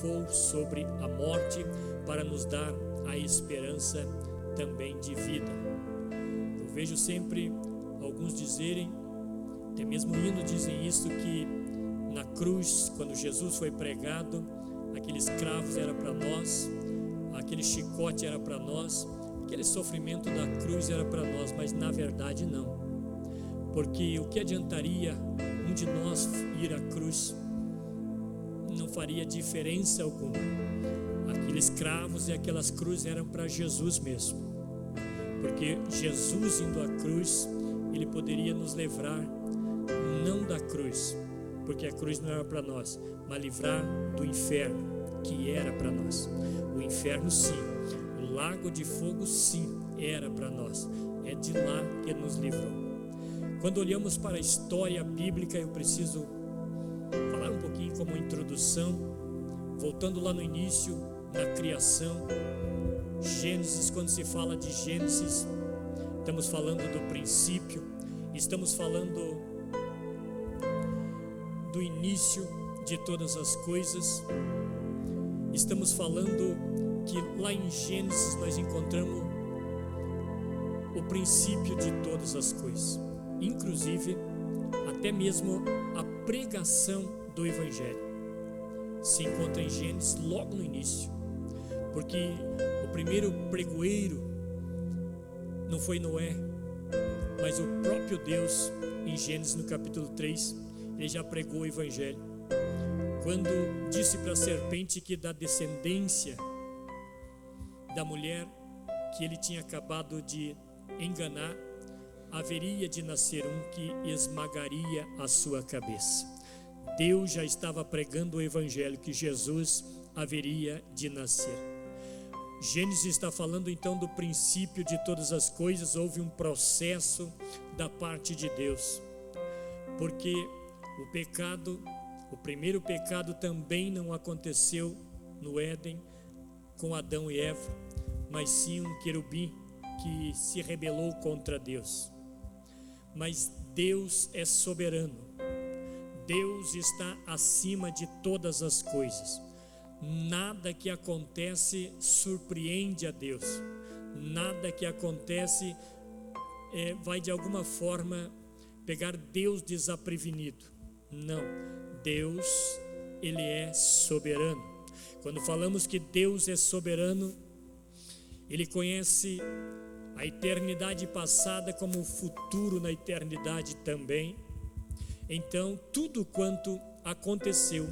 triunfou sobre a morte para nos dar a esperança também de vida. Eu vejo sempre alguns dizerem, até mesmo hino dizem isso, que na cruz, quando Jesus foi pregado, aqueles cravos era para nós, aquele chicote era para nós, aquele sofrimento da cruz era para nós, mas na verdade não, porque o que adiantaria um de nós ir à cruz? Não faria diferença alguma. Aqueles cravos e aquelas cruzes eram para Jesus mesmo, porque Jesus indo à cruz, ele poderia nos livrar não da cruz, porque a cruz não era para nós, mas livrar do inferno, que era para nós. O inferno sim, o lago de fogo sim, era para nós. É de lá que ele nos livrou. Quando olhamos para a história bíblica, eu preciso falar um pouquinho como introdução, voltando lá no início, na criação. Gênesis, quando se fala de Gênesis, estamos falando do princípio, estamos falando do início de todas as coisas. Estamos falando que lá em Gênesis nós encontramos o princípio de todas as coisas, inclusive até mesmo a pregação do Evangelho se encontra em Gênesis logo no início, porque o primeiro pregoeiro não foi Noé, mas o próprio Deus. Em Gênesis no capítulo 3 ele já pregou o Evangelho, quando disse para a serpente que da descendência da mulher que ele tinha acabado de enganar, haveria de nascer um que esmagaria a sua cabeça. Deus já estava pregando o Evangelho, que Jesus haveria de nascer. Gênesis está falando então do princípio de todas as coisas. Houve um processo da parte de Deus, porque o pecado, o primeiro pecado também não aconteceu no Éden com Adão e Eva, mas sim um querubim que se rebelou contra Deus. Mas Deus é soberano, Deus está acima de todas as coisas. Nada que acontece surpreende a Deus, nada que acontece vai de alguma forma pegar Deus desprevenido. Não, Deus, ele é soberano. Quando falamos que Deus é soberano, ele conhece a eternidade passada como o futuro na eternidade também. Então, tudo quanto aconteceu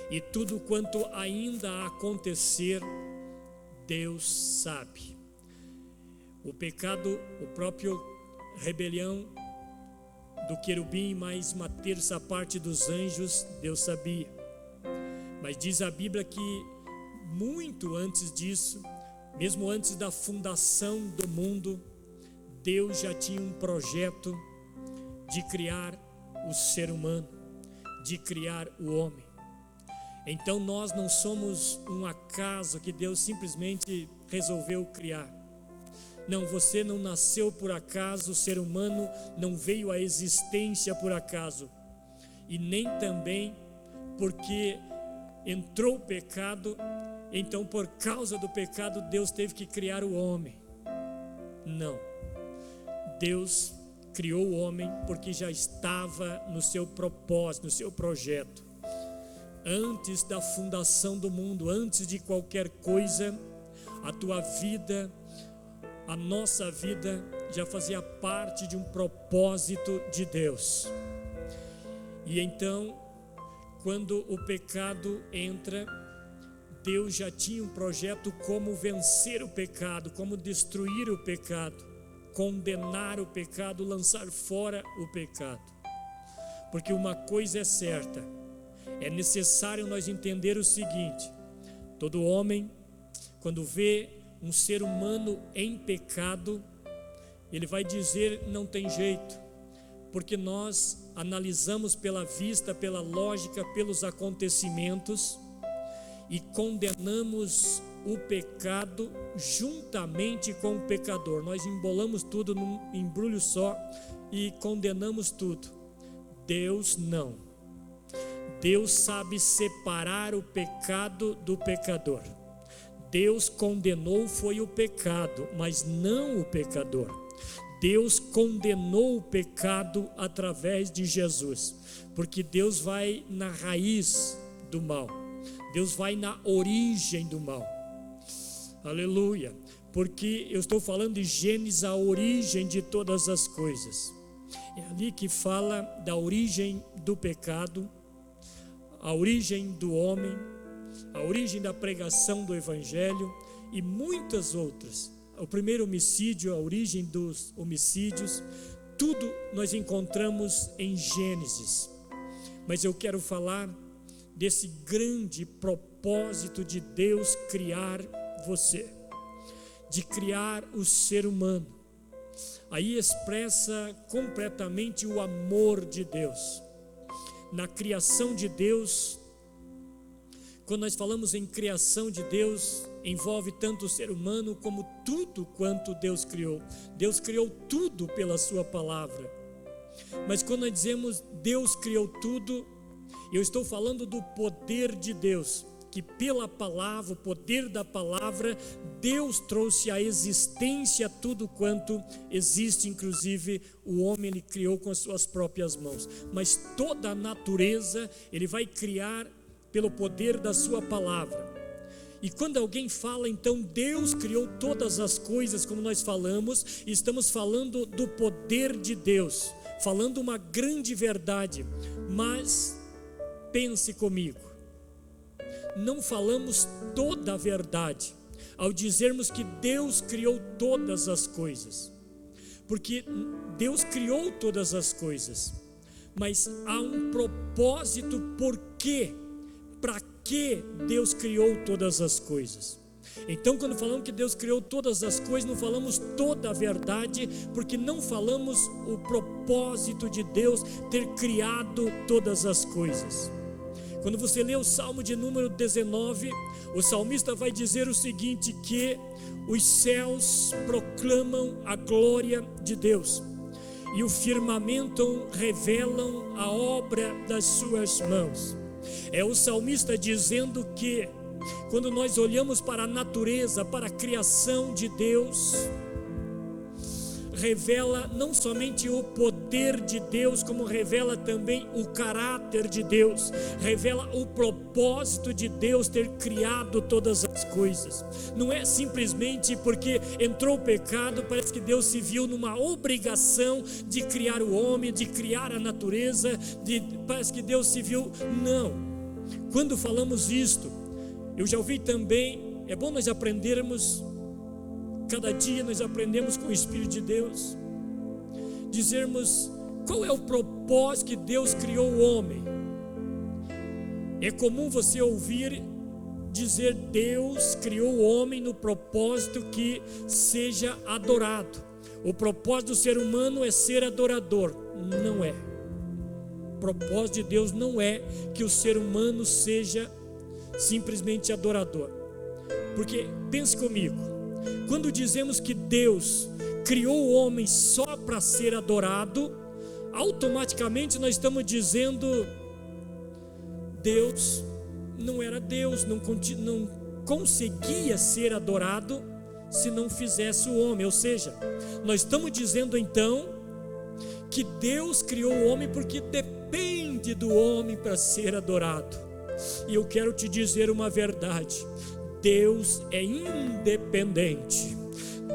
e tudo quanto ainda a acontecer, Deus sabe. O pecado, o próprio rebelião do querubim, mais uma terça parte dos anjos, Deus sabia. Mas diz a Bíblia que muito antes disso, mesmo antes da fundação do mundo, Deus já tinha um projeto de criar o ser humano, de criar o homem. Então nós não somos um acaso que Deus simplesmente resolveu criar. Não, você não nasceu por acaso, o ser humano não veio à existência por acaso. E nem também porque entrou o pecado, então por causa do pecado Deus teve que criar o homem. Não, Deus criou o homem porque já estava no seu propósito, no seu projeto. Antes da fundação do mundo, antes de qualquer coisa, a tua vida, a nossa vida já fazia parte de um propósito de Deus. E então, quando o pecado entra, Deus já tinha um projeto como vencer o pecado, como destruir o pecado, condenar o pecado, lançar fora o pecado. Porque uma coisa é certa, é necessário nós entender o seguinte: todo homem, quando vê um ser humano em pecado, ele vai dizer não tem jeito, porque nós analisamos pela vista, pela lógica, pelos acontecimentos e condenamos o pecado juntamente com o pecador. Nós embolamos tudo num embrulho só e condenamos tudo. Deus não. Deus sabe separar o pecado do pecador. Deus condenou foi o pecado, mas não o pecador. Deus condenou o pecado através de Jesus, porque Deus vai na raiz do mal, Deus vai na origem do mal. Aleluia, porque eu estou falando de Gênesis, a origem de todas as coisas. É ali que fala da origem do pecado, a origem do homem, a origem da pregação do Evangelho e muitas outras. O primeiro homicídio, a origem dos homicídios, tudo nós encontramos em Gênesis. Mas eu quero falar desse grande propósito de Deus criar você, de criar o ser humano. Aí expressa completamente o amor de Deus. Na criação de Deus, quando nós falamos em criação de Deus, envolve tanto o ser humano como tudo quanto Deus criou. Deus criou tudo pela sua palavra. Mas quando nós dizemos Deus criou tudo, eu estou falando do poder de Deus, que pela palavra, o poder da palavra, Deus trouxe à existência tudo quanto existe, inclusive o homem ele criou com as suas próprias mãos. Mas toda a natureza ele vai criar pelo poder da sua palavra. E quando alguém fala, então Deus criou todas as coisas, como nós falamos, estamos falando do poder de Deus, falando uma grande verdade. Mas pense comigo, não falamos toda a verdade ao dizermos que Deus criou todas as coisas, porque Deus criou todas as coisas, mas há um propósito para que Deus criou todas as coisas. Então, quando falamos que Deus criou todas as coisas, não falamos toda a verdade, porque não falamos o propósito de Deus ter criado todas as coisas. Quando você lê o Salmo de número 19, o salmista vai dizer o seguinte, que os céus proclamam a glória de Deus e o firmamento revelam a obra das suas mãos. É o salmista dizendo que quando nós olhamos para a natureza, para a criação de Deus, revela não somente o poder de Deus, como revela também o caráter de Deus, revela o propósito de Deus ter criado todas as coisas. Não é simplesmente porque entrou o pecado, parece que Deus se viu numa obrigação de criar o homem, de criar a natureza, parece que Deus se viu, não. Quando falamos isto, eu já ouvi também, é bom nós aprendermos, cada dia nós aprendemos com o Espírito de Deus, dizermos qual é o propósito que Deus criou o homem. É comum você ouvir dizer Deus criou o homem no propósito que seja adorado. O propósito do ser humano é ser adorador. Não é. O propósito de Deus não é que o ser humano seja simplesmente adorador. Porque, pense comigo, quando dizemos que Deus criou o homem só para ser adorado, automaticamente nós estamos dizendo Deus não era Deus, não conseguia ser adorado se não fizesse o homem. Ou seja, nós estamos dizendo então que Deus criou o homem porque depende do homem para ser adorado. E eu quero te dizer uma verdade: Deus é independente,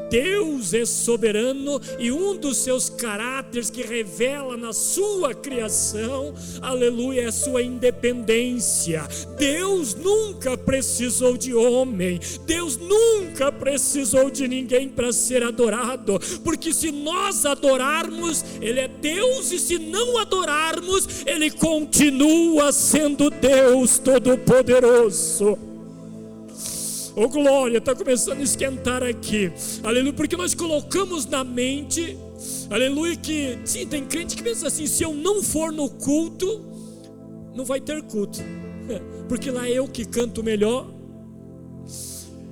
Deus é soberano, e um dos seus caráteres que revela na sua criação, aleluia, é a sua independência. Deus nunca precisou de homem, Deus nunca precisou de ninguém para ser adorado, porque se nós adorarmos, Ele é Deus, e se não adorarmos, Ele continua sendo Deus Todo-Poderoso. Oh glória, está começando a esquentar aqui, aleluia, porque nós colocamos na mente, aleluia, que sim, tem crente que pensa assim: se eu não for no culto, não vai ter culto, porque lá é eu que canto melhor,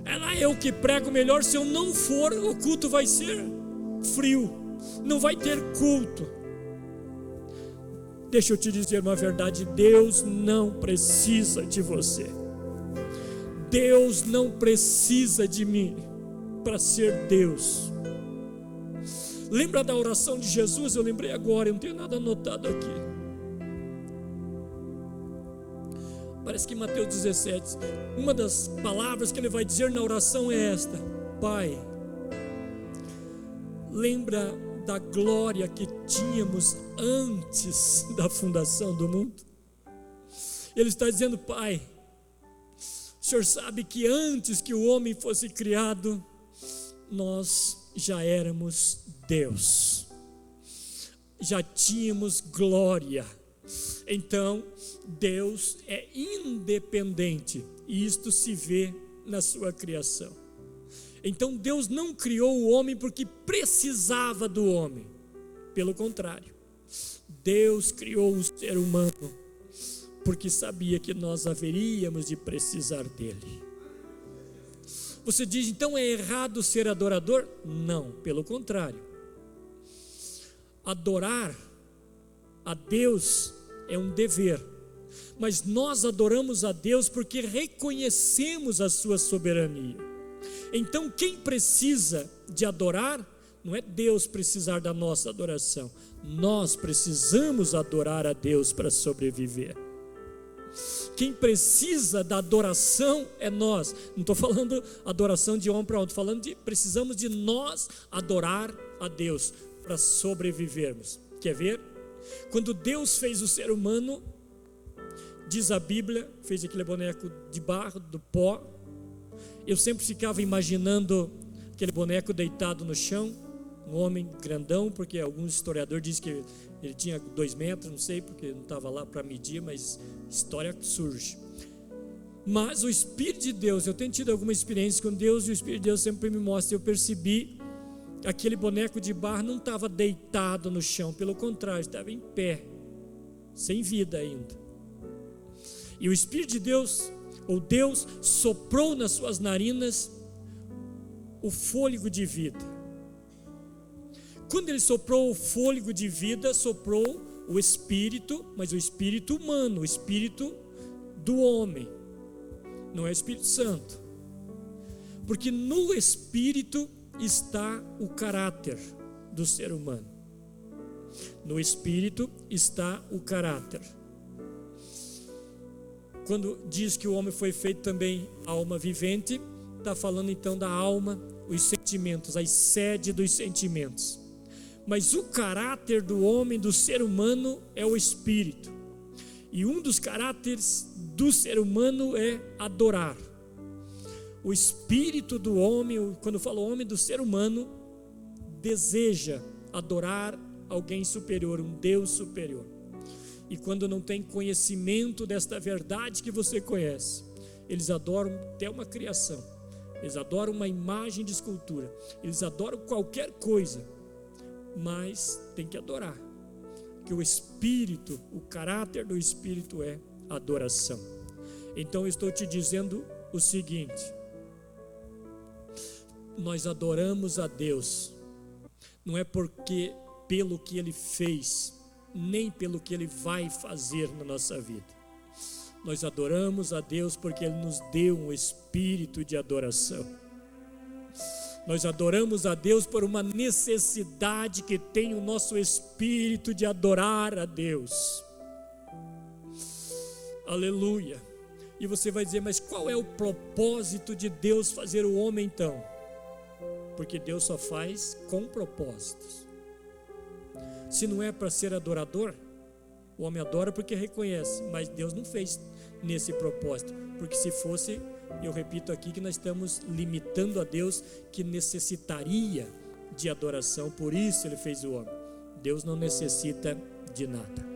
é lá eu que prego melhor. Se eu não for, o culto vai ser frio, não vai ter culto. Deixa eu te dizer uma verdade: Deus não precisa de você. Deus não precisa de mim para ser Deus. Lembra da oração de Jesus? Eu lembrei agora, eu não tenho nada anotado aqui. Parece que em Mateus 17, uma das palavras que ele vai dizer na oração é esta: Pai, lembra da glória que tínhamos antes da fundação do mundo? Ele está dizendo: Pai, o Senhor sabe que antes que o homem fosse criado, nós já éramos Deus, já tínhamos glória. Então Deus é independente, e isto se vê na sua criação. Então Deus não criou o homem porque precisava do homem. Pelo contrário, Deus criou o ser humano porque sabia que nós haveríamos de precisar dele. Você diz, então é errado ser adorador? Não, pelo contrário. Adorar a Deus é um dever, mas nós adoramos a Deus porque reconhecemos a sua soberania. Então quem precisa de adorar, não é Deus precisar da nossa adoração, nós precisamos adorar a Deus para sobreviver. Quem precisa da adoração é nós. Não estou falando adoração de homem para outro, estou falando de precisamos de nós adorar a Deus para sobrevivermos. Quer ver? Quando Deus fez o ser humano, diz a Bíblia, fez aquele boneco de barro, do pó. Eu sempre ficava imaginando aquele boneco deitado no chão, um homem grandão, porque alguns historiadores dizem que ele tinha 2 metros, não sei, porque não estava lá para medir, mas história surge. Mas o Espírito de Deus, eu tenho tido alguma experiência com Deus, e o Espírito de Deus sempre me mostra, eu percebi, aquele boneco de barro não estava deitado no chão, pelo contrário, estava em pé, sem vida ainda. E o Espírito de Deus, ou Deus, soprou nas suas narinas o fôlego de vida. Quando ele soprou o fôlego de vida, soprou o espírito, mas o espírito humano, o espírito do homem, não é o Espírito Santo, porque no espírito está o caráter do ser humano. No espírito está o caráter. Quando diz que o homem foi feito também alma vivente, está falando então da alma, os sentimentos, a sede dos sentimentos. Mas o caráter do homem, do ser humano, é o espírito. E um dos caráteres do ser humano é adorar. O espírito do homem, quando eu falo homem, do ser humano, deseja adorar alguém superior, um Deus superior. E quando não tem conhecimento desta verdade que você conhece, eles adoram até uma criação, eles adoram uma imagem de escultura, eles adoram qualquer coisa, mas tem que adorar, que o espírito, o caráter do espírito é adoração. Então eu estou te dizendo o seguinte: nós adoramos a Deus, não é porque pelo que Ele fez, nem pelo que Ele vai fazer na nossa vida. Nós adoramos a Deus porque Ele nos deu um espírito de adoração. Nós adoramos a Deus por uma necessidade que tem o nosso espírito de adorar a Deus. Aleluia. E você vai dizer, mas qual é o propósito de Deus fazer o homem então? Porque Deus só faz com propósitos. Se não é para ser adorador, o homem adora porque reconhece, mas Deus não fez nesse propósito, porque se fosse, eu repito aqui que nós estamos limitando a Deus, que necessitaria de adoração, por isso Ele fez o homem. Deus não necessita de nada.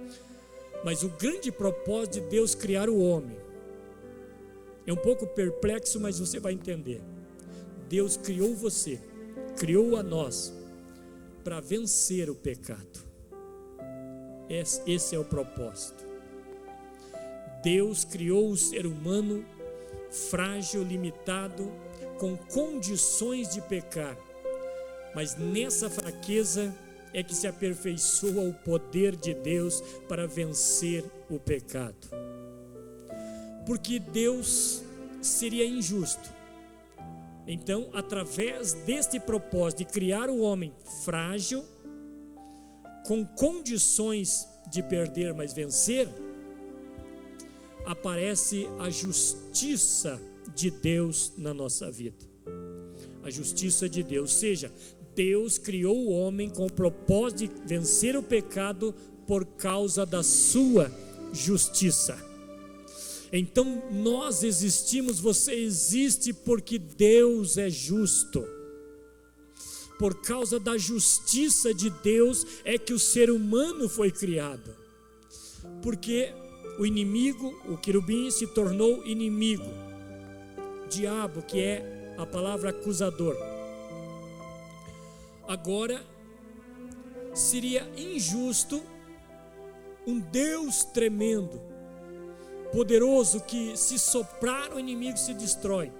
Mas o grande propósito de Deus criar o homem é um pouco perplexo, mas você vai entender. Deus criou você, criou a nós para vencer o pecado. Esse é o propósito. Deus criou o ser humano frágil, limitado, com condições de pecar, mas nessa fraqueza é que se aperfeiçoa o poder de Deus para vencer o pecado. Porque Deus seria injusto. Então, através deste propósito de criar o homem frágil, com condições de perder, mas vencer, aparece a justiça de Deus na nossa vida. A justiça de Deus, ou seja, Deus criou o homem com o propósito de vencer o pecado por causa da sua justiça. Então nós existimos, você existe porque Deus é justo. Por causa da justiça de Deus é que o ser humano foi criado. Porque o inimigo, o querubim, se tornou inimigo. Diabo, que é a palavra acusador. Agora, seria injusto um Deus tremendo, poderoso, que se soprar o inimigo se destrói.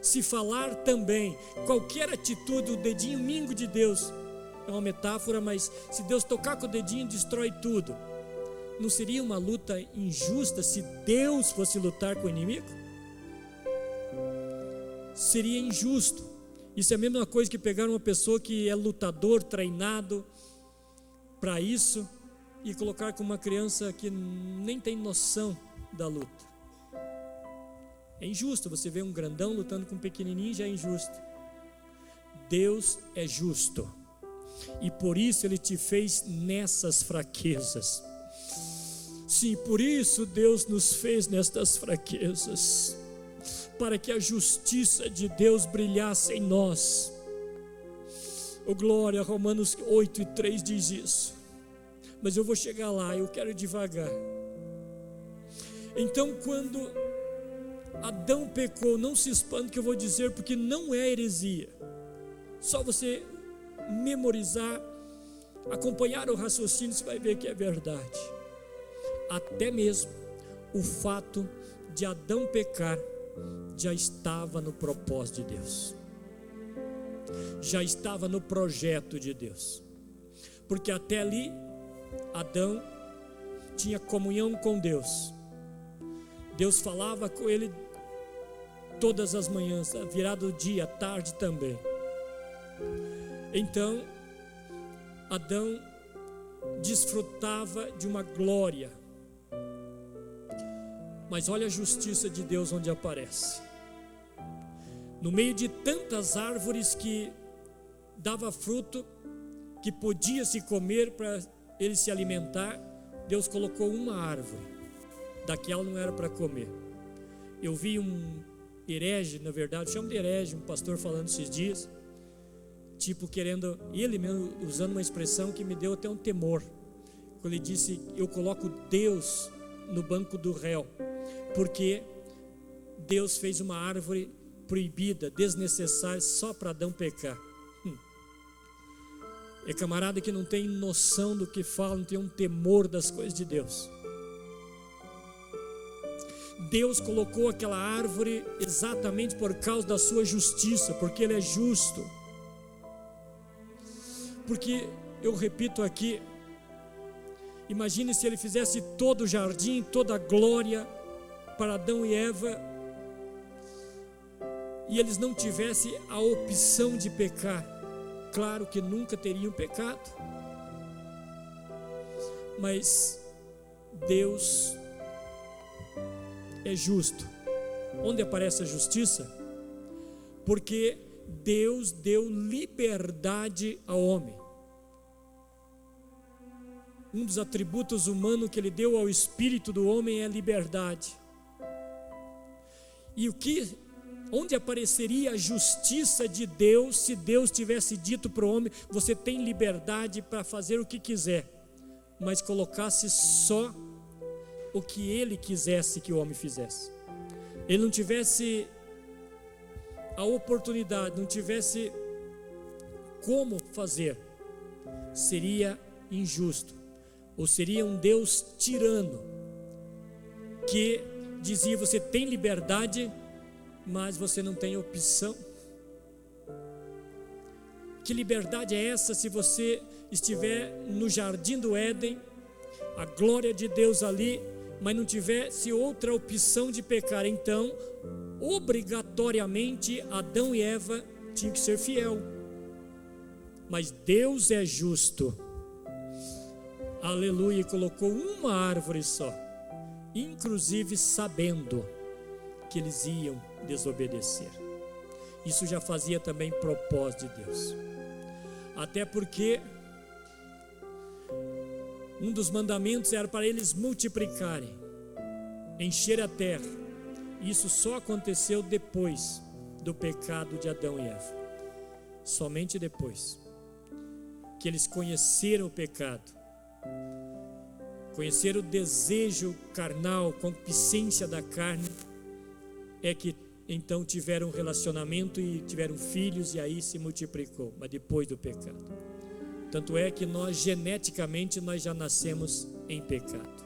Se falar também, qualquer atitude, o dedinho mingo de Deus, é uma metáfora, mas se Deus tocar com o dedinho, destrói tudo. Não seria uma luta injusta se Deus fosse lutar com o inimigo? Seria injusto. Isso é a mesma coisa que pegar uma pessoa que é lutador, treinado para isso, e colocar com uma criança que nem tem noção da luta. É injusto, você vê um grandão lutando com um pequenininho, já é injusto. Deus é justo, e por isso Ele te fez nessas fraquezas. Sim, por isso Deus nos fez nestas fraquezas, para que a justiça de Deus brilhasse em nós. Oh glória, Romanos 8:3 diz isso. Mas eu vou chegar lá, eu quero ir devagar. Então, quando Adão pecou, não se espante que eu vou dizer, porque não é heresia. Só você memorizar, acompanhar o raciocínio, você vai ver que é verdade. Até mesmo o fato de Adão pecar já estava no propósito de Deus, já estava no projeto de Deus, porque até ali Adão tinha comunhão com Deus. Deus falava com ele todas as manhãs, virado o dia, à tarde também. Então Adão desfrutava de uma glória. Mas olha a justiça de Deus onde aparece. No meio de tantas árvores que dava fruto, que podia se comer para ele se alimentar, Deus colocou uma árvore, daquela não era para comer. Eu vi um herege, na verdade, chamo de herege, um pastor falando esses dias, tipo querendo, ele mesmo usando uma expressão que me deu até um temor, quando ele disse: eu coloco Deus no banco do réu, porque Deus fez uma árvore proibida, desnecessária, só para Adão pecar. É camarada que não tem noção do que fala, não tem um temor das coisas de Deus. Deus colocou aquela árvore exatamente por causa da sua justiça, porque Ele é justo. Porque, eu repito aqui, imagine se Ele fizesse todo o jardim, toda a glória para Adão e Eva, e eles não tivessem a opção de pecar. Claro que nunca teriam pecado, mas Deus é justo. Onde aparece a justiça? Porque Deus deu liberdade ao homem. Um dos atributos humanos que Ele deu ao espírito do homem é a liberdade. E onde apareceria a justiça de Deus se Deus tivesse dito para o homem: você tem liberdade para fazer o que quiser, mas colocasse só o que Ele quisesse que o homem fizesse? Ele não tivesse a oportunidade, não tivesse como fazer, seria injusto, ou seria um Deus tirano, que dizia: você tem liberdade, mas você não tem opção. Que liberdade é essa se você estiver no jardim do Éden, a glória de Deus ali, mas não tivesse outra opção de pecar? Então, obrigatoriamente, Adão e Eva tinham que ser fiel. Mas Deus é justo. Aleluia, colocou uma árvore só, inclusive sabendo que eles iam desobedecer. Isso já fazia também propósito de Deus. Até porque um dos mandamentos era para eles multiplicarem, encher a terra. Isso só aconteceu depois do pecado de Adão e Eva. Somente depois que eles conheceram o pecado, conheceram o desejo carnal, concupiscência da carne, é que então tiveram um relacionamento e tiveram filhos, e aí se multiplicou, mas depois do pecado. Tanto é que nós geneticamente nós já nascemos em pecado.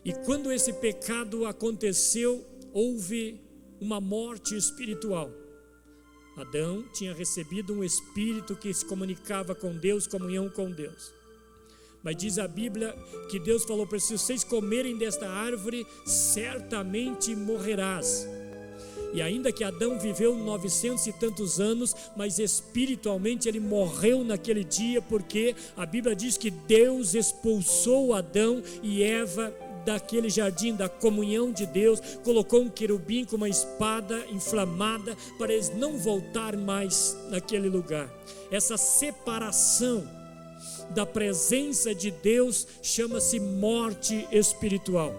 E quando esse pecado aconteceu, houve uma morte espiritual. Adão tinha recebido um espírito que se comunicava com Deus, comunhão com Deus. Mas diz a Bíblia que Deus falou para eles: se vocês comerem desta árvore, certamente morrerás. E ainda que Adão viveu 900 e tantos anos, mas espiritualmente ele morreu naquele dia, porque a Bíblia diz que Deus expulsou Adão e Eva daquele jardim da comunhão de Deus, colocou um querubim com uma espada inflamada para eles não voltar mais naquele lugar. Essa separação da presença de Deus chama-se morte espiritual.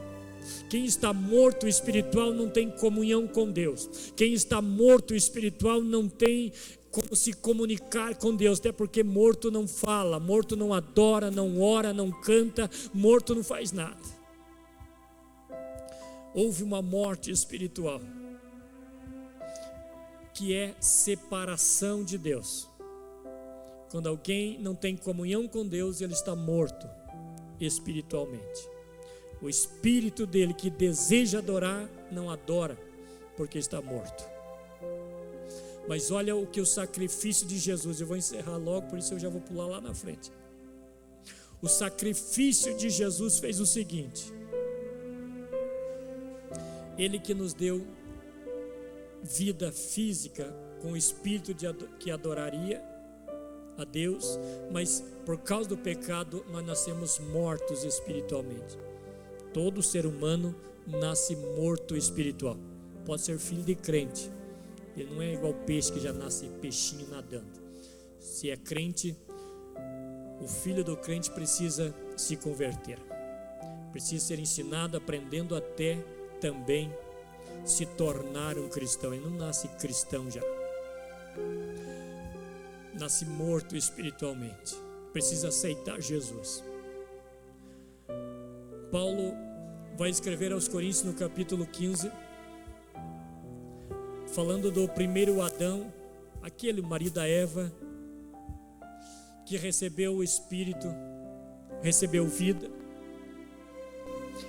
Quem está morto espiritual não tem comunhão com Deus. Quem está morto espiritual não tem como se comunicar com Deus, até porque morto não fala, morto não adora, não ora, não canta, morto não faz nada. Houve uma morte espiritual, que é separação de Deus. Quando alguém não tem comunhão com Deus, ele está morto espiritualmente. O espírito dele que deseja adorar, não adora, porque está morto. Mas olha o que o sacrifício de Jesus, eu vou encerrar logo, por isso eu já vou pular lá na frente. O sacrifício de Jesus fez o seguinte: Ele que nos deu vida física com o espírito que adoraria a Deus, mas por causa do pecado nós nascemos mortos espiritualmente. Todo ser humano nasce morto espiritual. Pode ser filho de crente, ele não é igual peixe que já nasce peixinho nadando. Se é crente, o filho do crente precisa se converter, precisa ser ensinado, aprendendo até também se tornar um cristão. Ele não nasce cristão já, nasce morto espiritualmente, precisa aceitar Jesus. Paulo vai escrever aos Coríntios no capítulo 15, falando do primeiro Adão, aquele marido da Eva, que recebeu o Espírito, recebeu vida,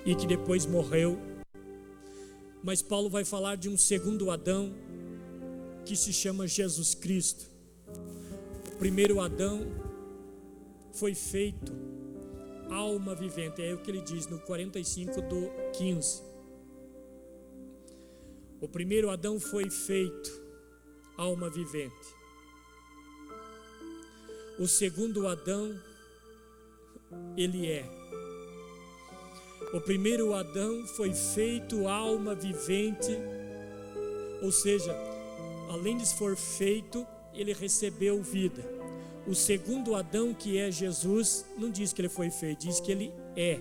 e que depois morreu. Mas Paulo vai falar de um segundo Adão, que se chama Jesus Cristo. O primeiro Adão foi feito alma vivente, é o que ele diz no 45:15. O primeiro Adão foi feito alma vivente. O segundo Adão, ele é. O primeiro Adão foi feito alma vivente, ou seja, além de for feito, ele recebeu vida. O segundo Adão, que é Jesus, não diz que ele foi feito, diz que ele é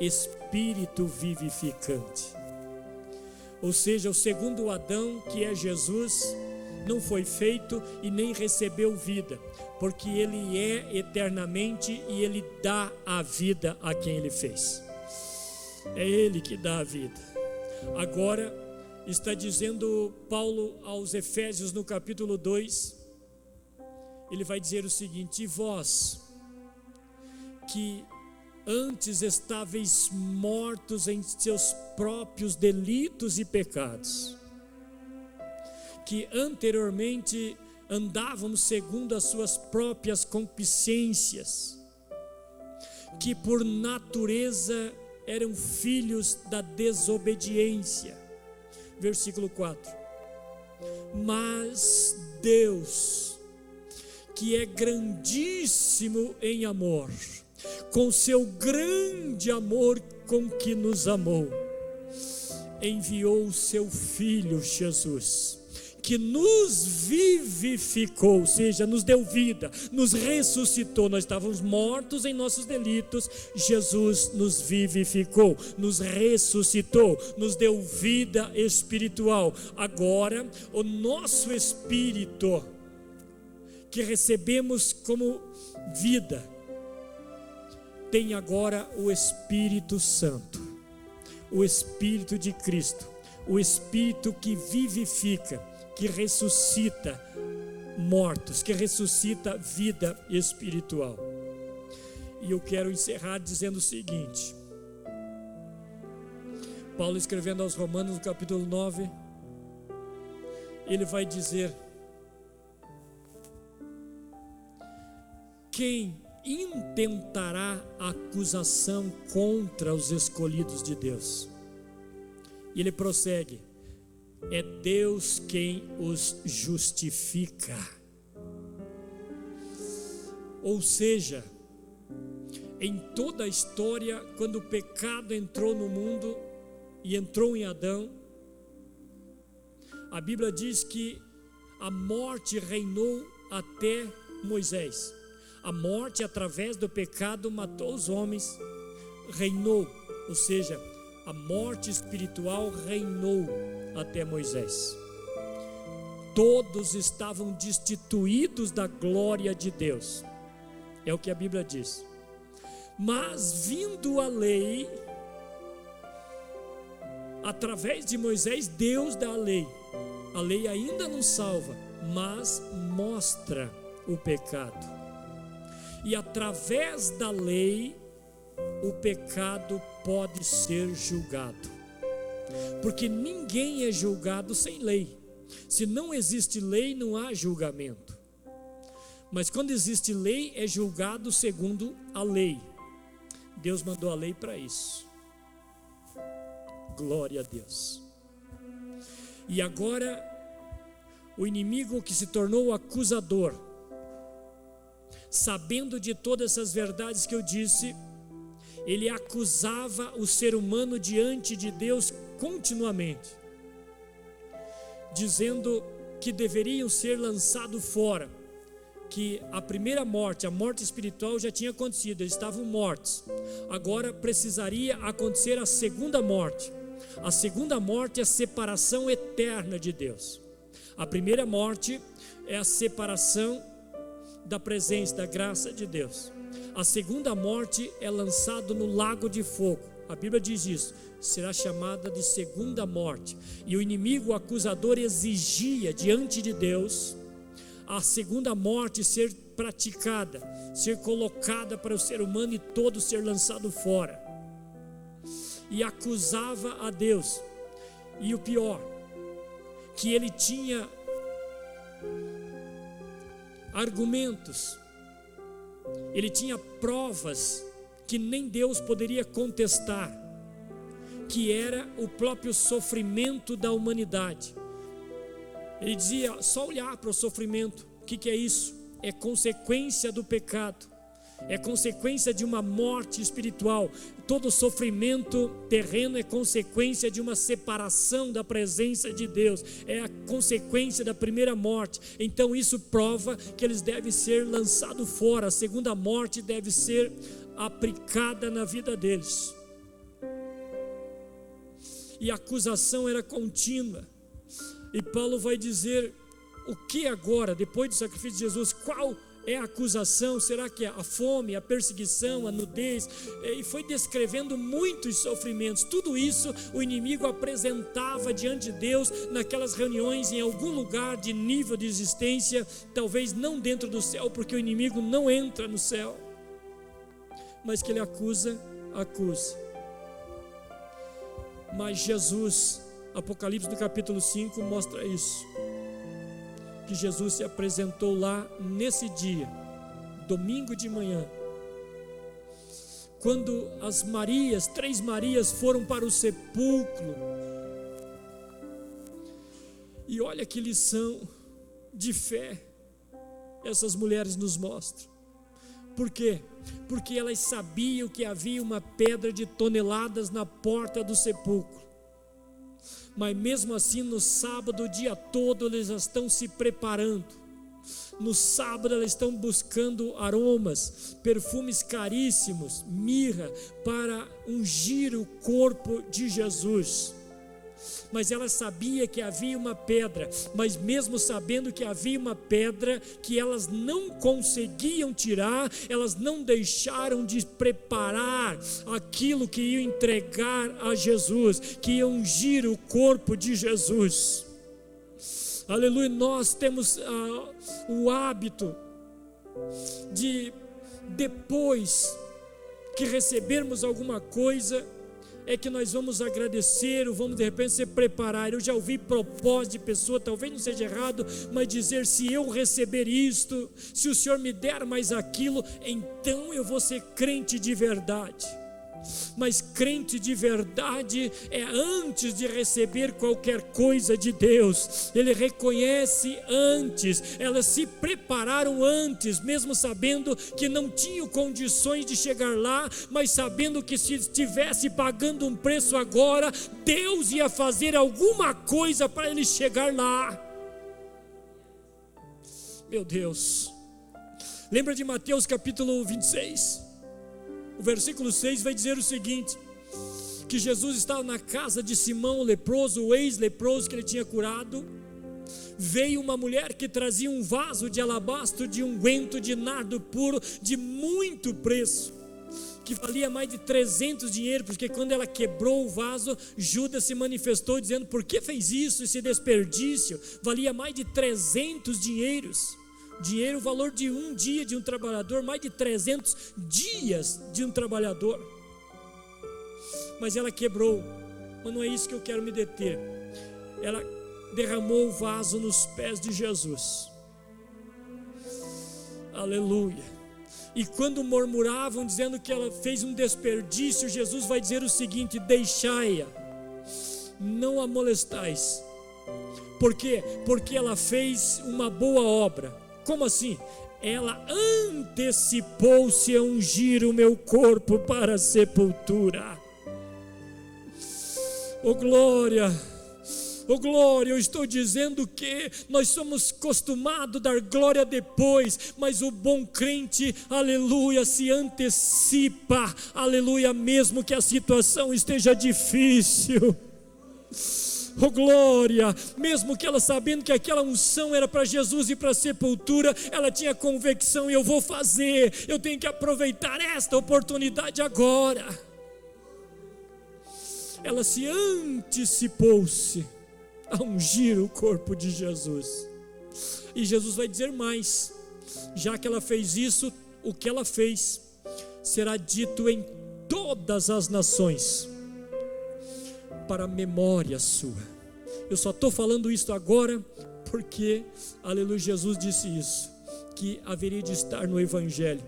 espírito vivificante. Ou seja, o segundo Adão, que é Jesus, não foi feito e nem recebeu vida, porque ele é eternamente e ele dá a vida a quem ele fez. É ele que dá a vida. Agora está dizendo Paulo aos Efésios no capítulo 2, ele vai dizer o seguinte: e vós que antes estáveis mortos em seus próprios delitos e pecados, que anteriormente andavam segundo as suas próprias concupiscências, que por natureza eram filhos da desobediência. Versículo 4. Mas Deus, que é grandíssimo em amor, com seu grande amor com que nos amou, enviou o seu Filho Jesus, que nos vivificou, ou seja, nos deu vida, nos ressuscitou. Nós estávamos mortos em nossos delitos, Jesus nos vivificou, nos ressuscitou, nos deu vida espiritual. Agora, o nosso espírito, que recebemos como vida, tem agora o Espírito Santo, o Espírito de Cristo, o Espírito que vivifica, que ressuscita mortos, que ressuscita vida espiritual. E eu quero encerrar dizendo o seguinte: Paulo, escrevendo aos Romanos, no capítulo 9, ele vai dizer: quem intentará acusação contra os escolhidos de Deus? E ele prossegue: é Deus quem os justifica. Ou seja, em toda a história, quando o pecado entrou no mundo e entrou em Adão, a Bíblia diz que a morte reinou até Moisés. A morte, através do pecado, matou os homens, reinou, ou seja, a morte espiritual reinou até Moisés. Todos estavam destituídos da glória de Deus, é o que a Bíblia diz. Mas vindo a lei, através de Moisés, Deus dá a lei. A lei ainda não salva, mas mostra o pecado. E através da lei, o pecado pode ser julgado, porque ninguém é julgado sem lei. Se não existe lei, não há julgamento. Mas quando existe lei, é julgado segundo a lei. Deus mandou a lei para isso. Glória a Deus. E agora, o inimigo que se tornou o acusador, sabendo de todas essas verdades que eu disse, ele acusava o ser humano diante de Deus continuamente, dizendo que deveriam ser lançados fora, que a primeira morte, a morte espiritual já tinha acontecido, eles estavam mortos. Agora precisaria acontecer a segunda morte. A segunda morte é a separação eterna de Deus. A primeira morte é a separação da presença, da graça de Deus. A segunda morte é lançado no lago de fogo. A Bíblia diz isso, será chamada de segunda morte. E o inimigo, o acusador, exigia diante de Deus a segunda morte ser praticada, ser colocada para o ser humano e todo ser lançado fora. E acusava a Deus. E o pior, que ele tinha argumentos, ele tinha provas que nem Deus poderia contestar, que era o próprio sofrimento da humanidade. Ele dizia, só olhar para o sofrimento, o que é isso? É consequência do pecado, é consequência de uma morte espiritual. Todo sofrimento terreno é consequência de uma separação da presença de Deus, é a consequência da primeira morte. Então isso prova que eles devem ser lançados fora. A segunda morte deve ser aplicada na vida deles. E a acusação era contínua. E Paulo vai dizer, o que agora, depois do sacrifício de Jesus, qual é a acusação? Será que é a fome, a perseguição, a nudez? E foi descrevendo muitos sofrimentos. Tudo isso o inimigo apresentava diante de Deus naquelas reuniões, em algum lugar de nível de existência, talvez não dentro do céu, porque o inimigo não entra no céu, mas que ele acusa. Mas Jesus, Apocalipse no capítulo 5 mostra isso. que Jesus se apresentou lá nesse dia, domingo de manhã, quando as Marias, 3 Marias foram para o sepulcro. E olha que lição de fé essas mulheres nos mostram. Por quê? Porque elas sabiam que havia uma pedra de toneladas na porta do sepulcro. Mas mesmo assim, no sábado, o dia todo, eles estão se preparando. No sábado elas estão buscando aromas, perfumes caríssimos, mirra, para ungir o corpo de Jesus. Mas ela sabia que havia uma pedra, mas mesmo sabendo que havia uma pedra que elas não conseguiam tirar, elas não deixaram de preparar aquilo que ia entregar a Jesus, que ia ungir o corpo de Jesus. Aleluia. Nós temos o hábito de, depois que recebermos alguma coisa, é que nós vamos agradecer, ou vamos de repente se preparar. Eu já ouvi propósito de pessoa, talvez não seja errado, mas dizer: se eu receber isto, se o Senhor me der mais aquilo, então eu vou ser crente de verdade. Mas crente de verdade é antes de receber qualquer coisa de Deus. Ele reconhece antes, elas se prepararam antes, mesmo sabendo que não tinham condições de chegar lá, mas sabendo que se estivesse pagando um preço agora, Deus ia fazer alguma coisa para ele chegar lá. Meu Deus, lembra de Mateus capítulo 26? O versículo 6 vai dizer o seguinte: que Jesus estava na casa de Simão o leproso, o ex-leproso que ele tinha curado. Veio uma mulher que trazia um vaso de alabastro de unguento de nardo puro de muito preço, que valia mais de 300 dinheiros, porque quando ela quebrou o vaso, Judas se manifestou dizendo: por que fez isso, esse desperdício? Valia mais de 300 dinheiros. Dinheiro, o valor de um dia de um trabalhador, mais de 300 dias de um trabalhador. Mas ela quebrou, mas não é isso que eu quero me deter. Ela derramou o vaso nos pés de Jesus. Aleluia. E quando murmuravam dizendo que ela fez um desperdício, Jesus vai dizer o seguinte: deixai-a, não a molestais. Por quê? Porque ela fez uma boa obra. Como assim? Ela antecipou-se a ungir o meu corpo para a sepultura. Oh glória, oh glória. Eu estou dizendo que nós somos acostumados a dar glória depois, mas o bom crente, aleluia, se antecipa, aleluia, mesmo que a situação esteja difícil. Oh glória, mesmo que ela sabendo que aquela unção era para Jesus e para a sepultura, ela tinha convicção: eu vou fazer, eu tenho que aproveitar esta oportunidade agora. Ela se antecipou-se a ungir o corpo de Jesus. E Jesus vai dizer mais: já que ela fez isso, o que ela fez será dito em todas as nações, para a memória sua. Eu só estou falando isso agora porque, aleluia, Jesus disse isso, que haveria de estar no Evangelho,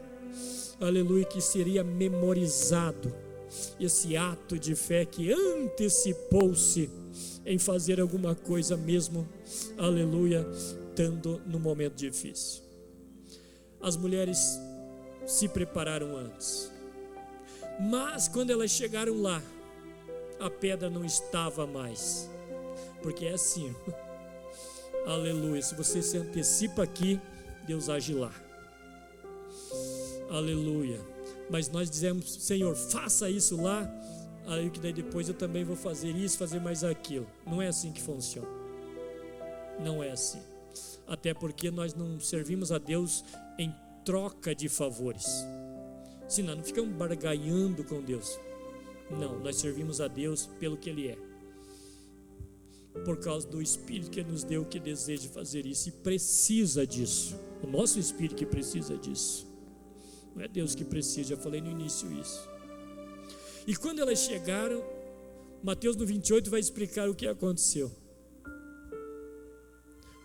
aleluia, que seria memorizado esse ato de fé que antecipou-se em fazer alguma coisa mesmo, aleluia, estando no momento difícil. As mulheres se prepararam antes, mas quando elas chegaram lá, a pedra não estava mais, porque é assim, aleluia, se você se antecipa aqui, Deus age lá, aleluia. Mas nós dizemos: Senhor, faça isso lá, aí que daí depois eu também vou fazer isso, fazer mais aquilo. Não é assim que funciona, não é assim, até porque nós não servimos a Deus em troca de favores, senão não ficamos barganhando com Deus. Não, nós servimos a Deus pelo que Ele é, por causa do Espírito que Ele nos deu, que deseja fazer isso e precisa disso. O nosso Espírito que precisa disso, não é Deus que precisa. Já falei no início isso. E quando elas chegaram, Mateus no 28 vai explicar o que aconteceu.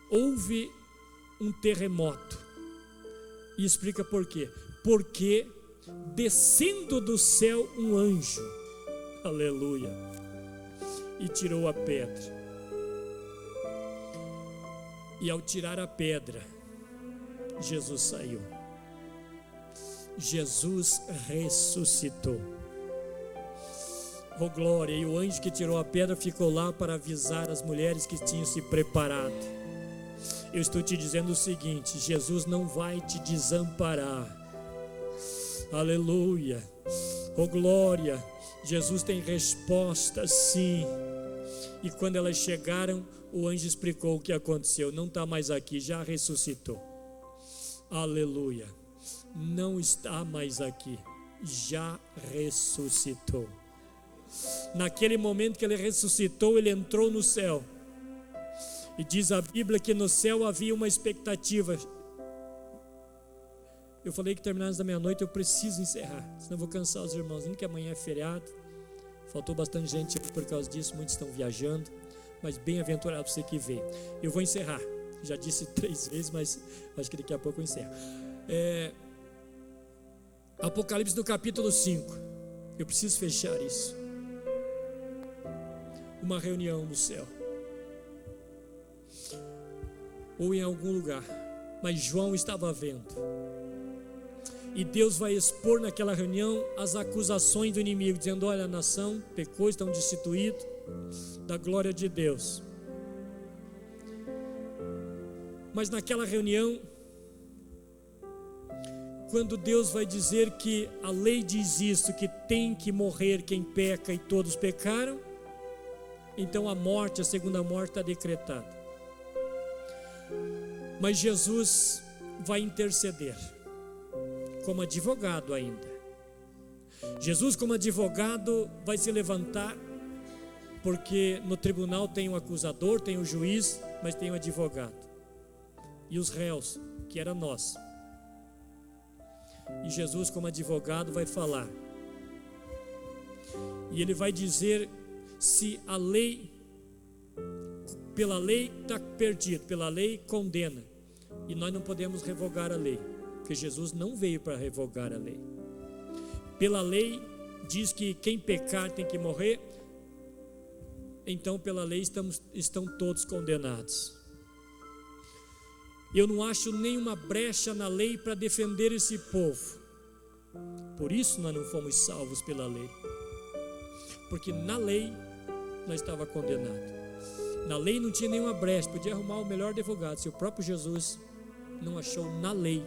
Houve um terremoto. E explica por quê. Porque descendo do céu um anjo, aleluia, e tirou a pedra. E ao tirar a pedra, Jesus saiu. Jesus ressuscitou. Oh glória! E o anjo que tirou a pedra ficou lá para avisar as mulheres que tinham se preparado. Eu estou te dizendo o seguinte: Jesus não vai te desamparar. Aleluia! Oh glória! Jesus tem resposta, sim. E quando elas chegaram, o anjo explicou o que aconteceu. Não está mais aqui, já ressuscitou. Aleluia! Não está mais aqui, já ressuscitou. Naquele momento que ele ressuscitou, ele entrou no céu. E diz a Bíblia que no céu havia uma expectativa. Eu falei que terminasse da meia-noite, eu preciso encerrar, senão eu vou cansar os irmãos. Ainda que amanhã é feriado, faltou bastante gente por causa disso, muitos estão viajando, mas bem-aventurado você que veio. Eu vou encerrar, já disse 3 vezes, mas acho que daqui a pouco eu encerro. Apocalipse no capítulo 5, eu preciso fechar isso. Uma reunião no céu, ou em algum lugar, mas João estava vendo. E Deus vai expor naquela reunião as acusações do inimigo, dizendo: olha, a nação pecou, estão destituídos da glória de Deus. Mas naquela reunião, quando Deus vai dizer que a lei diz isso, que tem que morrer quem peca e todos pecaram, então a morte, a segunda morte está decretada. Mas Jesus vai interceder como advogado ainda. Jesus, como advogado, vai se levantar, porque no tribunal tem o acusador, tem o juiz, mas tem o advogado e os réus, que era nós. E Jesus, como advogado, vai falar, e ele vai dizer se a lei, pela lei está perdido, pela lei condena, e nós não podemos revogar a lei, porque Jesus não veio para revogar a lei. Pela lei diz que quem pecar tem que morrer, então pela lei estão todos condenados. Eu não acho nenhuma brecha na lei para defender esse povo. Por isso nós não fomos salvos pela lei, porque na lei nós estava condenado. Na lei não tinha nenhuma brecha, podia arrumar o melhor advogado. Se o próprio Jesus não achou na lei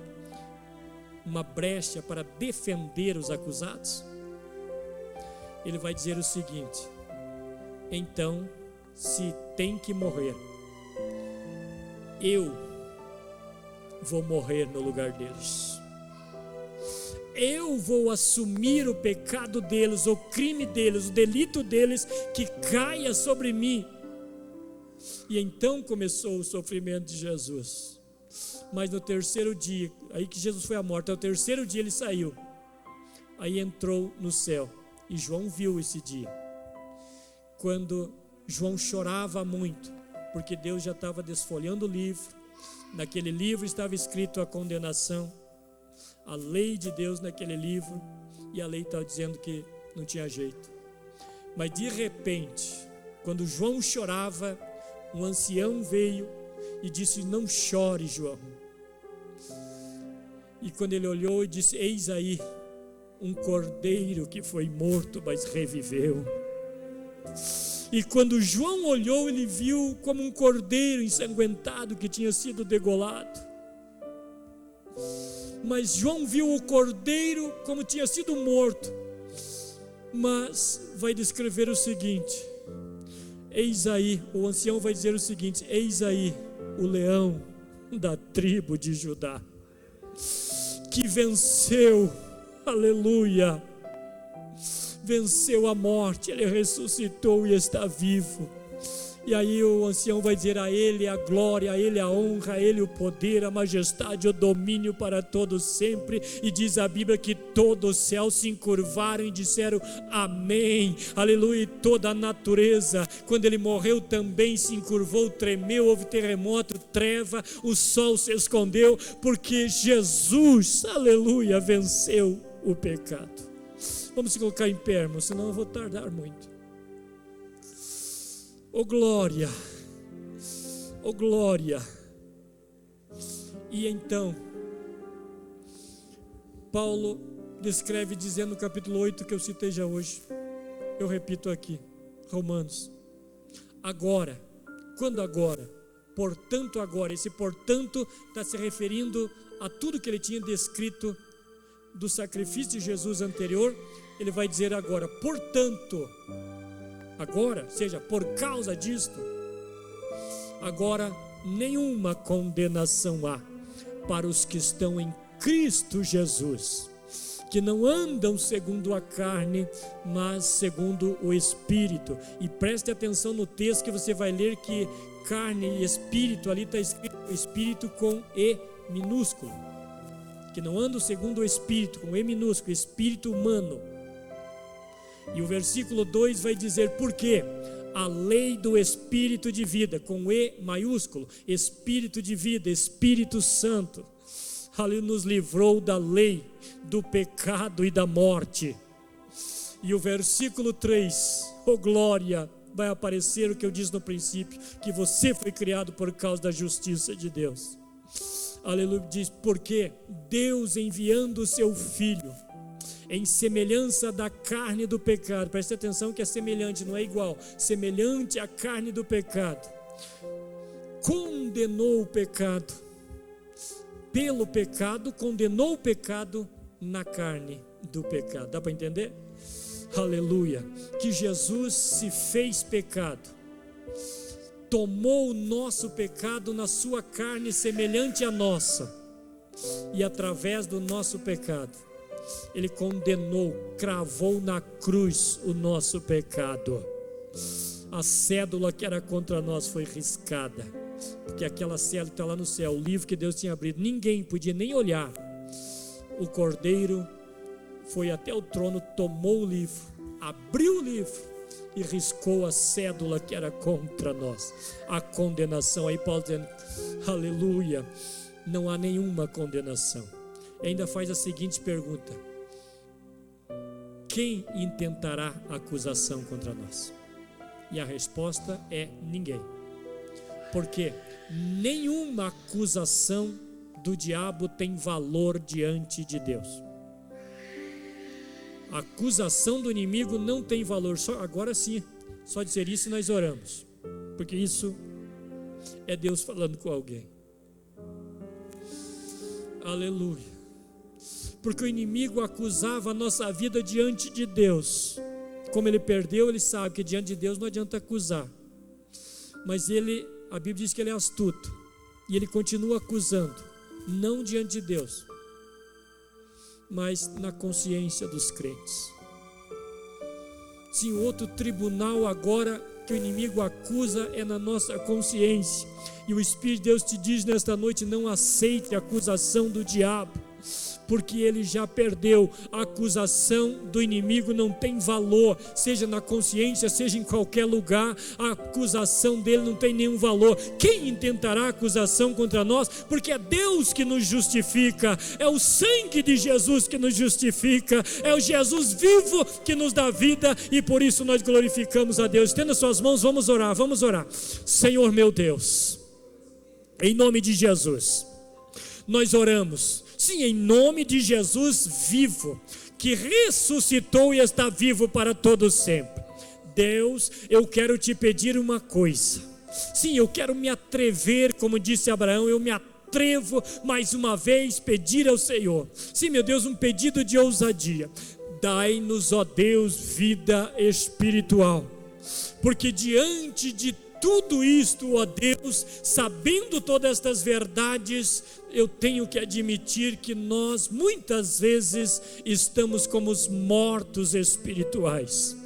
uma brecha para defender os acusados, ele vai dizer o seguinte: então, se tem que morrer, eu vou morrer no lugar deles. Eu vou assumir o pecado deles, o crime deles, o delito deles, que caia sobre mim. E então começou o sofrimento de Jesus. Mas no terceiro dia, aí que Jesus foi à morte, ao terceiro dia ele saiu. Aí entrou no céu. E João viu esse dia, quando João chorava muito, porque Deus já estava desfolhando o livro. Naquele livro estava escrito a condenação, a lei de Deus naquele livro, e a lei estava dizendo que não tinha jeito. Mas de repente, quando João chorava, um ancião veio e disse: não chore, João. E quando ele olhou e disse: eis aí um cordeiro que foi morto, mas reviveu. E quando João olhou, ele viu como um cordeiro ensanguentado que tinha sido degolado. Mas João viu o cordeiro como tinha sido morto. Mas vai descrever o seguinte: eis aí, o ancião vai dizer o seguinte: eis aí o leão da tribo de Judá, que venceu, aleluia, venceu a morte, ele ressuscitou e está vivo. E aí o ancião vai dizer: a Ele a glória, a Ele a honra, a Ele o poder, a majestade, o domínio para todos sempre. E diz a Bíblia que todo o céu se encurvaram e disseram amém, aleluia. E toda a natureza, quando Ele morreu, também se encurvou, tremeu, houve terremoto, treva, o sol se escondeu, porque Jesus, aleluia, venceu o pecado. Vamos se colocar em pé, irmão, senão eu vou tardar muito. Oh glória, oh glória. E então Paulo descreve dizendo no capítulo 8 que eu citei já hoje, eu repito aqui, Romanos: agora, quando agora? Portanto agora. Esse portanto está se referindo a tudo que ele tinha descrito do sacrifício de Jesus anterior. Ele vai dizer agora, portanto, agora, seja, por causa disto, agora nenhuma condenação há para os que estão em Cristo Jesus, que não andam segundo a carne, mas segundo o Espírito. E preste atenção no texto que você vai ler, que carne e Espírito, ali está escrito Espírito com E minúsculo, que não andam segundo o Espírito, com E minúsculo, Espírito humano. E o versículo 2 vai dizer por quê? A lei do Espírito de vida, com E maiúsculo, Espírito de vida, Espírito Santo, ali nos livrou da lei, do pecado e da morte. E o versículo 3, oh glória, vai aparecer o que eu disse no princípio, que você foi criado por causa da justiça de Deus. Aleluia, diz, porque Deus, enviando o seu Filho em semelhança da carne do pecado, preste atenção que é semelhante, não é igual, semelhante à carne do pecado, condenou o pecado, pelo pecado, condenou o pecado na carne do pecado. Dá para entender? Aleluia, que Jesus se fez pecado, tomou o nosso pecado na sua carne semelhante à nossa, e através do nosso pecado Ele condenou, cravou na cruz o nosso pecado. A cédula que era contra nós foi riscada, porque aquela cédula está lá no céu, o livro que Deus tinha abrido, ninguém podia nem olhar. O Cordeiro foi até o trono, tomou o livro, abriu o livro e riscou a cédula que era contra nós, a condenação. Aí Paulo dizendo, aleluia, não há nenhuma condenação. E ainda faz a seguinte pergunta: quem intentará acusação contra nós? E a resposta é ninguém, porque nenhuma acusação do diabo tem valor diante de Deus. A acusação do inimigo não tem valor. Agora sim, só dizer isso nós oramos, porque isso é Deus falando com alguém. Aleluia. Porque o inimigo acusava a nossa vida diante de Deus. Como ele perdeu, ele sabe que diante de Deus não adianta acusar. Mas ele, a Bíblia diz que ele é astuto, e ele continua acusando, não diante de Deus, mas na consciência dos crentes. Sim, outro tribunal agora que o inimigo acusa é na nossa consciência. E o Espírito de Deus te diz nesta noite: não aceite a acusação do diabo, porque ele já perdeu. A acusação do inimigo não tem valor, seja na consciência, seja em qualquer lugar. A acusação dele não tem nenhum valor. Quem intentará acusação contra nós? Porque é Deus que nos justifica, é o sangue de Jesus que nos justifica, é o Jesus vivo que nos dá vida, e por isso nós glorificamos a Deus. Estenda suas mãos, vamos orar, vamos orar. Senhor meu Deus, em nome de Jesus, nós oramos, sim, em nome de Jesus vivo, que ressuscitou e está vivo para todo sempre. Deus, eu quero te pedir uma coisa. Sim, eu quero me atrever, como disse Abraão, eu me atrevo mais uma vez pedir ao Senhor. Sim, meu Deus, um pedido de ousadia. Dai-nos, ó Deus, vida espiritual, porque diante de tudo isto, ó Deus, sabendo todas estas verdades, eu tenho que admitir que nós muitas vezes estamos como os mortos espirituais.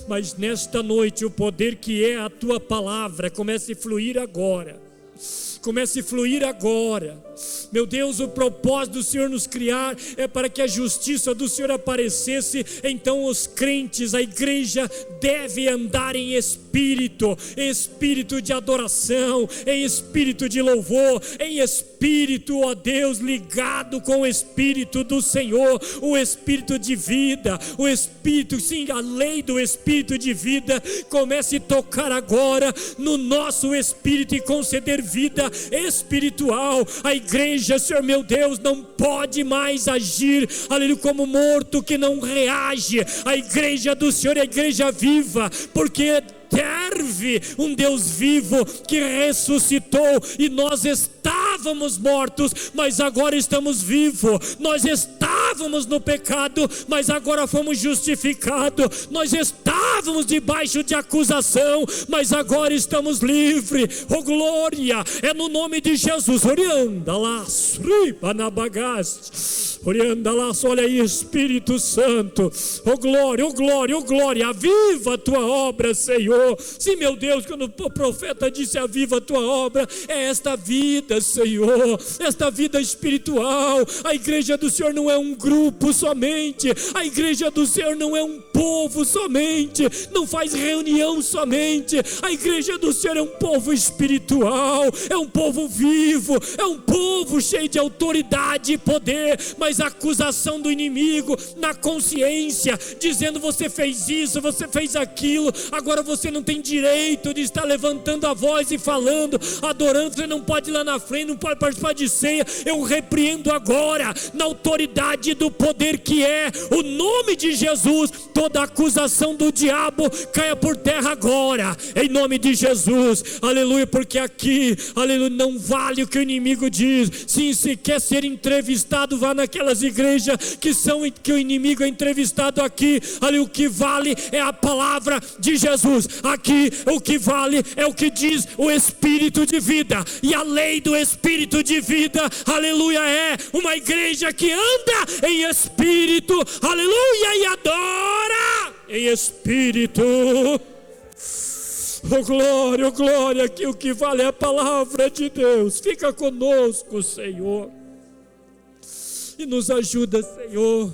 Mas nesta noite, o poder que é a tua palavra comece a fluir agora. Comece a fluir agora. Meu Deus, o propósito do Senhor nos criar é para que a justiça do Senhor aparecesse. Então os crentes, a igreja deve andar em espírito de adoração, em espírito de louvor, em espírito, ó Deus, ligado com o espírito do Senhor, o espírito de vida, o espírito, sim, a lei do espírito de vida comece a tocar agora no nosso espírito e conceder vida espiritual. A igreja, Senhor meu Deus, não pode mais agir, aleluia, como morto que não reage. A igreja do Senhor é a igreja viva, porque serve um Deus vivo que ressuscitou, e nós estávamos mortos, mas agora estamos vivos. Nós estávamos no pecado, mas agora fomos justificados. Nós estávamos debaixo de acusação, mas agora estamos livres. Oh glória, é no nome de Jesus. Orianda lá, orianda lá, olha aí, Espírito Santo. Oh glória, oh glória, oh glória. Aviva a tua obra, Senhor. Sim, meu Deus, quando o profeta disse aviva a tua obra, é esta vida, Senhor, esta vida espiritual. A igreja do Senhor não é um grupo somente, a igreja do Senhor não é um povo somente, não faz reunião somente. A igreja do Senhor é um povo espiritual, é um povo vivo, é um povo cheio de autoridade e poder. Mas a acusação do inimigo na consciência, dizendo você fez isso, você fez aquilo, agora você não tem direito de estar levantando a voz e falando, adorando, você não pode ir lá na frente, não pode participar de ceia. Eu repreendo agora, na autoridade do poder que é o nome de Jesus, toda acusação do diabo caia por terra agora, em nome de Jesus, aleluia, porque aqui, aleluia, não vale o que o inimigo diz. Sim, se quer ser entrevistado, vá naquelas igrejas que o inimigo é entrevistado. Aqui, aleluia, o que vale é a palavra de Jesus. Aqui o que vale é o que diz o Espírito de vida, e a lei do Espírito de vida, aleluia, é uma igreja que anda em espírito, aleluia, e adora em espírito. Oh glória, que o que vale é a palavra de Deus. Fica conosco, Senhor, e nos ajuda, Senhor,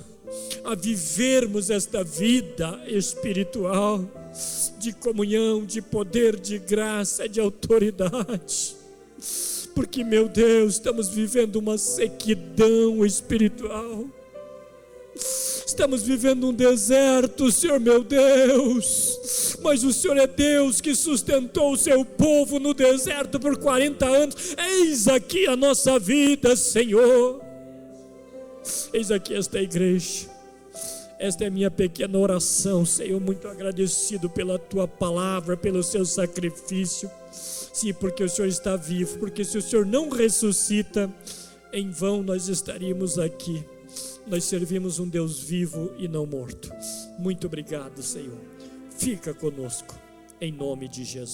a vivermos esta vida espiritual de comunhão, de poder, de graça, de autoridade. Porque, meu Deus, estamos vivendo uma sequidão espiritual. Estamos vivendo um deserto, Senhor meu Deus. Mas o Senhor é Deus que sustentou o seu povo no deserto por 40 anos. Eis aqui a nossa vida, Senhor. Eis aqui esta igreja. Esta é a minha pequena oração, Senhor, muito agradecido pela tua palavra, pelo seu sacrifício. Sim, porque o Senhor está vivo, porque se o Senhor não ressuscita, em vão nós estaríamos aqui. Nós servimos um Deus vivo e não morto. Muito obrigado, Senhor. Fica conosco, em nome de Jesus.